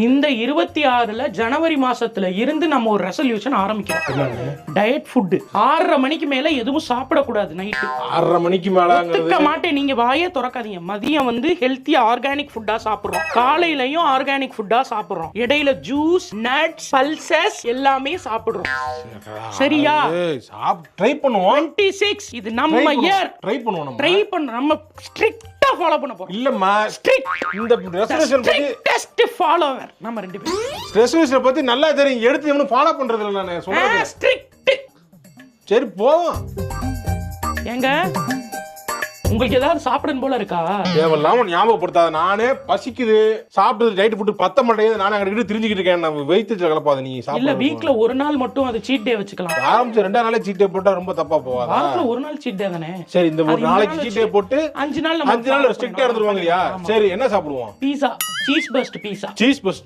இந்த 26ல ஜனவரி மாசத்துல இருந்து நம்ம ஒரு ரெசல்யூஷன் ஆரம்பிக்கிறோம். டயட் ஃபுட் 6:30 மணிக்கு மேல எதுவும் சாப்பிடக்கூடாது. நைட்டு 6:30 மணிக்கு மேல மாட்டேன். நீங்க வாயே திறக்காதீங்க. மதியம் வந்து ஹெல்த்தியா ஆர்கானிக் ஃபுட்டா சாப்பிடுறோம், காலையிலயும் ஆர்கானிக் ஃபுட்டா சாப்பிடுறோம், இடையில ஜூஸ், நட்ஸ், பல்சஸ் எல்லாமே சாப்பிடுறோம். சரியா? ட்ரை பண்ணுவோம். 26 இது நம்ம இயர். ட்ரை பண்ணுவோம். ட்ரை பண்ண நம்ம ஸ்ட்ரிக்ட்டா ஃபாலோ பண்ண போறோம். இல்லம்மா, இந்த ரெசல்யூஷன் பத்தி டெஸ்ட் ஃபாலோவர் நம்ம ரெண்டு பேரும். ரெசல்யூஷன் பத்தி நல்லா தெரியும். எடுத்து இவனு ஃபாலோ பண்றது இல்ல. நான் சொல்றது ஸ்ட்ரிக்ட். சரி போவோம். ஏங்க உங்களுக்கு ஏதாவது சாப்பிடணும் போல இருக்கா? தேவையில்லாம ஞாபகப்படுத்தாத. நானே பசிக்குது, சாப்பிட்டது டைட் ஃபுட் பத்த மாட்டேங்குது, நானே அங்கிட்டு தெரிஞ்சுக்கிட்டு இருக்கேன். நம்ம வெயிட் கலப்பாத. நீ இல்ல சாப்பிட வீக்ல ஒரு நாள் மட்டும் அது சீட் டே வச்சுக்கலாம். ஆரம்பிச்சு 2 நாளே சீட் டே போட்டா ரொம்ப தப்பா போவாதா? வாரத்துல ஒரு நாள் சீட் டே தானே. சரி, இந்த ஒரு நாளைக்கு சீட் டே போட்டு 5 நாள் 5 நாள் ரெஸ்ட்ரிக்ட்டா இருந்துருவாங்கயா. சரி, என்ன சாப்பிடுவோம்? Pizza, cheese burst pizza. Cheese first